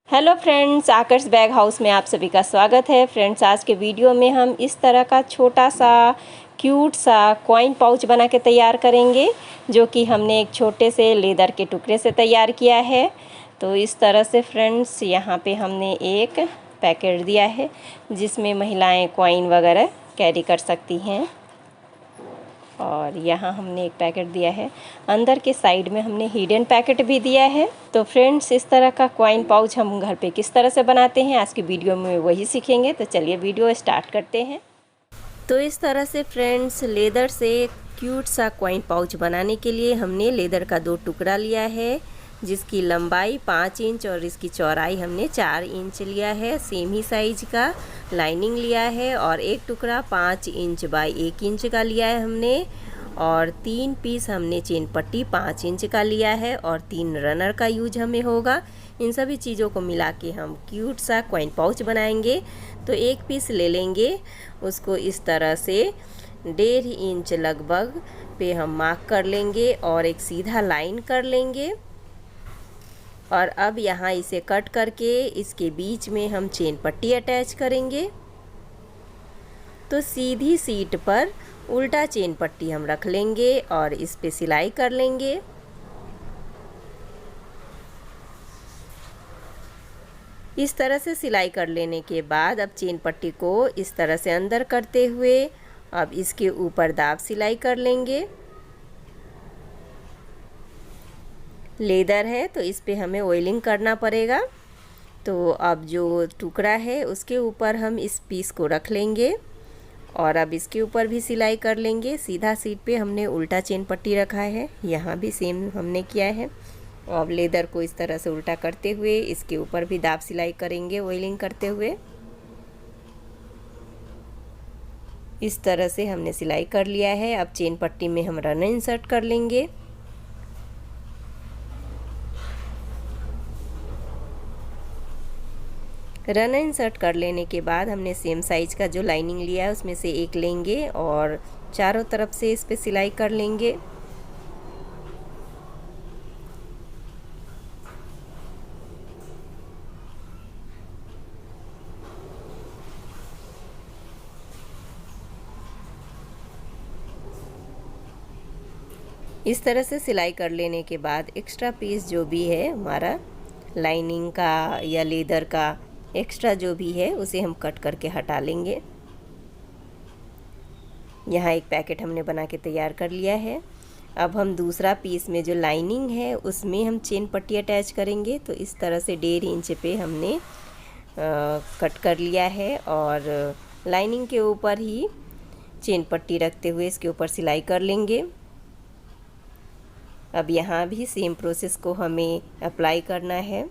Hello friends, आकर्ष bag house में आप सभी का स्वागत है। फ्रेंड्स, आज के वीडियो में हम इस तरह का छोटा सा क्यूट सा कॉइन पाउच बना के तैयार करेंगे, जो कि हमने एक छोटे से लेदर के टुकड़े से तैयार किया है। तो इस तरह से फ्रेंड्स, यहाँ पे हमने एक पैकेट दिया है जिसमें महिलाएं कॉइन वगैरह कैरी कर सकती हैं। और यहाँ हमने एक पैकेट दिया है, अंदर के साइड में हमने हिडन पैकेट भी दिया है। तो फ्रेंड्स, इस तरह का कॉइन पाउच हम घर पे किस तरह से बनाते हैं आज की वीडियो में वही सीखेंगे। तो चलिए वीडियो स्टार्ट करते हैं। तो इस तरह से फ्रेंड्स, लेदर से क्यूट सा कॉइन पाउच बनाने के लिए हमने लेदर का 2 टुकड़ा लिया है, जिसकी लंबाई 5 इंच और इसकी चौड़ाई हमने 4 इंच लिया है। सेम ही साइज का लाइनिंग लिया है और एक टुकड़ा 5 इंच बाई 1 इंच का लिया है हमने। और 3 पीस हमने चेन पट्टी 5 इंच का लिया है और 3 रनर का यूज हमें होगा। इन सभी चीज़ों को मिला के हम क्यूट सा कॉइन पाउच बनाएंगे। तो एक पीस ले लेंगे, उसको इस तरह से 1.5 इंच लगभग पे हम मार्क कर लेंगे और एक सीधा लाइन कर लेंगे। और अब यहाँ इसे कट करके इसके बीच में हम चेन पट्टी अटैच करेंगे। तो सीधी सीट पर उल्टा चेन पट्टी हम रख लेंगे और इस पे सिलाई कर लेंगे। इस तरह से सिलाई कर लेने के बाद अब चेन पट्टी को इस तरह से अंदर करते हुए अब इसके ऊपर दाब सिलाई कर लेंगे। लेदर है तो इस पे हमें ऑयलिंग करना पड़ेगा। तो अब जो टुकड़ा है उसके ऊपर हम इस पीस को रख लेंगे और अब इसके ऊपर भी सिलाई कर लेंगे। सीधा सीट पे हमने उल्टा चेन पट्टी रखा है, यहाँ भी सेम हमने किया है। अब लेदर को इस तरह से उल्टा करते हुए इसके ऊपर भी दाब सिलाई करेंगे ऑयलिंग करते हुए। इस तरह से हमने सिलाई कर लिया है। अब चेन पट्टी में हम रन इंसर्ट कर लेंगे। रन इंसर्ट कर लेने के बाद हमने सेम साइज का जो लाइनिंग लिया है उसमें से एक लेंगे और चारों तरफ से इस पे सिलाई कर लेंगे। इस तरह से सिलाई कर लेने के बाद एक्स्ट्रा पीस जो भी है हमारा लाइनिंग का या लेदर का एक्स्ट्रा जो भी है उसे हम कट करके हटा लेंगे। यहाँ एक पैकेट हमने बना के तैयार कर लिया है। अब हम दूसरा पीस में जो लाइनिंग है उसमें हम चेन पट्टी अटैच करेंगे। तो इस तरह से 1.5 इंच पे हमने कट कर लिया है और लाइनिंग के ऊपर ही चेन पट्टी रखते हुए इसके ऊपर सिलाई कर लेंगे। अब यहाँ भी सेम प्रोसेस को हमें अप्लाई करना है।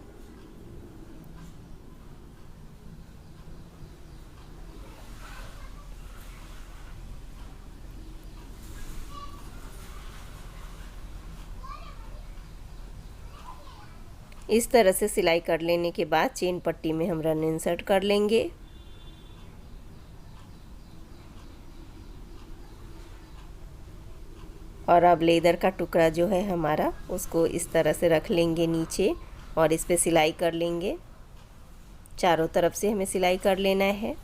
इस तरह से सिलाई कर लेने के बाद चेन पट्टी में हम रन इंसर्ट कर लेंगे। और अब लेदर का टुकड़ा जो है हमारा उसको इस तरह से रख लेंगे नीचे और इस पे सिलाई कर लेंगे। चारों तरफ से हमें सिलाई कर लेना है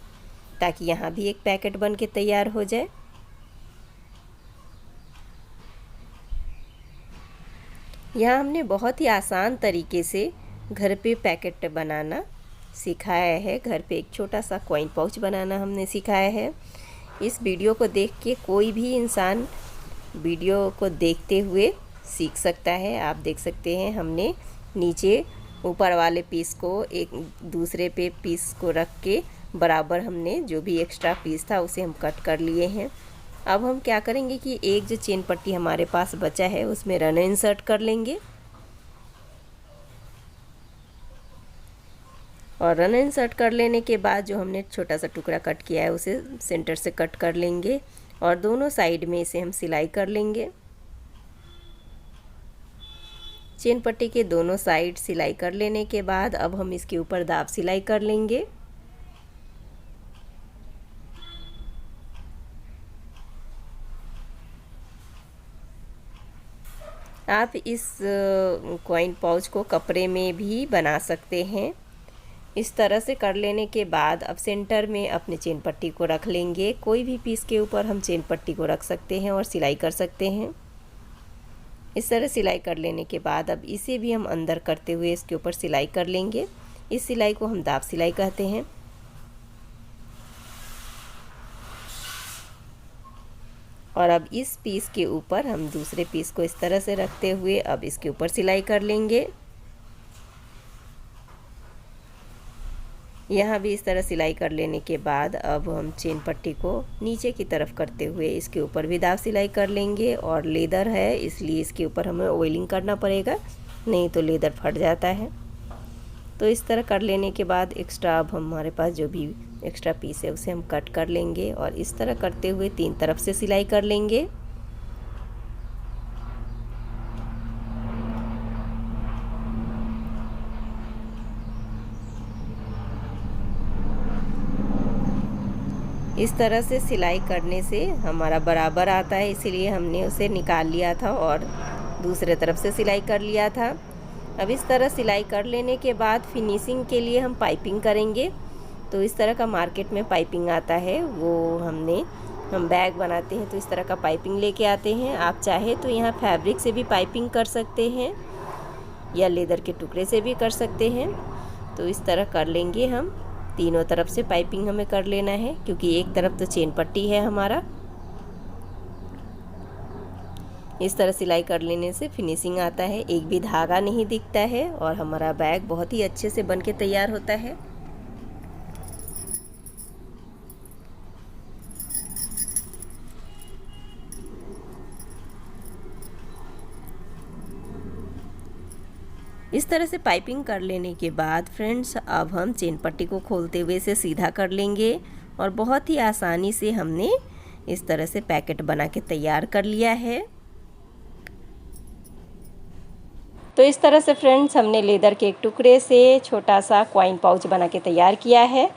ताकि यहाँ भी एक पैकेट बन के तैयार हो जाए। यहाँ हमने बहुत ही आसान तरीके से घर पे पैकेट बनाना सिखाया है। घर पे एक छोटा सा कॉइन पाउच बनाना हमने सिखाया है। इस वीडियो को देख के कोई भी इंसान वीडियो को देखते हुए सीख सकता है। आप देख सकते हैं हमने नीचे ऊपर वाले पीस को एक दूसरे पे पीस को रख के बराबर हमने जो भी एक्स्ट्रा पीस था उसे हम कट कर लिए हैं। अब हम क्या करेंगे कि एक जो चेन पट्टी हमारे पास बचा है उसमें रन इंसर्ट कर लेंगे और रन इंसर्ट कर लेने के बाद जो हमने छोटा सा टुकड़ा कट किया है उसे सेंटर से कट कर लेंगे और दोनों साइड में इसे हम सिलाई कर लेंगे। चेन पट्टी के दोनों साइड सिलाई कर लेने के बाद अब हम इसके ऊपर दाब सिलाई कर लेंगे। आप इस कॉइन पाउच को कपड़े में भी बना सकते हैं। इस तरह से कर लेने के बाद अब सेंटर में अपने चेन पट्टी को रख लेंगे। कोई भी पीस के ऊपर हम चेन पट्टी को रख सकते हैं और सिलाई कर सकते हैं। इस तरह सिलाई कर लेने के बाद अब इसे भी हम अंदर करते हुए इसके ऊपर सिलाई कर लेंगे। इस सिलाई को हम दाब सिलाई कहते हैं। और अब इस पीस के ऊपर हम दूसरे पीस को इस तरह से रखते हुए अब इसके ऊपर सिलाई कर लेंगे। यहाँ भी इस तरह सिलाई कर लेने के बाद अब हम चेन पट्टी को नीचे की तरफ करते हुए इसके ऊपर भी दाब सिलाई कर लेंगे। और लेदर है इसलिए इसके ऊपर हमें ऑयलिंग करना पड़ेगा, नहीं तो लेदर फट जाता है। तो इस तरह कर लेने के बाद एक्स्ट्रा अब हमारे पास जो भी एक्स्ट्रा पीस है उसे हम कट कर लेंगे और इस तरह करते हुए 3 तरफ से सिलाई कर लेंगे। इस तरह से सिलाई करने से हमारा बराबर आता है, इसीलिए हमने उसे निकाल लिया था और दूसरे तरफ से सिलाई कर लिया था। अब इस तरह सिलाई कर लेने के बाद फिनिशिंग के लिए हम पाइपिंग करेंगे। तो इस तरह का मार्केट में पाइपिंग आता है, वो हम बैग बनाते हैं तो इस तरह का पाइपिंग लेके आते हैं। आप चाहे तो यहाँ फैब्रिक से भी पाइपिंग कर सकते हैं या लेदर के टुकड़े से भी कर सकते हैं। तो इस तरह कर लेंगे हम, तीनों तरफ से पाइपिंग हमें कर लेना है क्योंकि एक तरफ तो चेन पट्टी है हमारा। इस तरह सिलाई कर लेने से फिनिशिंग आता है, एक भी धागा नहीं दिखता है और हमारा बैग बहुत ही अच्छे से बन के तैयार होता है। इस तरह से पाइपिंग कर लेने के बाद फ्रेंड्स अब हम चेन पट्टी को खोलते हुए इसे सीधा कर लेंगे और बहुत ही आसानी से हमने इस तरह से पैकेट बना के तैयार कर लिया है। तो इस तरह से फ्रेंड्स हमने लेदर के एक टुकड़े से छोटा सा कॉइन पाउच बना के तैयार किया है।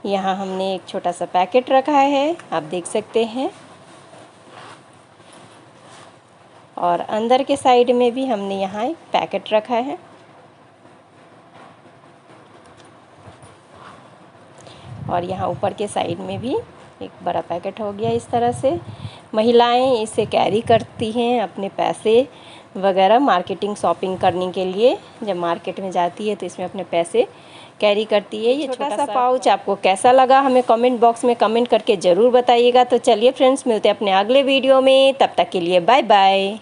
यहाँ हमने एक छोटा सा पैकेट रखा है, आप देख सकते हैं। और अंदर के साइड में भी हमने यहाँ एक पैकेट रखा है। और यहाँ ऊपर के साइड में भी एक बड़ा पैकेट हो गया। इस तरह से महिलाएं इसे कैरी करती हैं अपने पैसे वगैरह मार्केटिंग शॉपिंग करने के लिए। जब मार्केट में जाती है तो इसमें अपने पैसे कैरी करती है। ये छोटा सा पाउच आपको कैसा लगा हमें कमेंट बॉक्स में कमेंट करके ज़रूर बताइएगा। तो चलिए फ्रेंड्स, मिलते हैं अपने अगले वीडियो में, तब तक के लिए बाय बाय।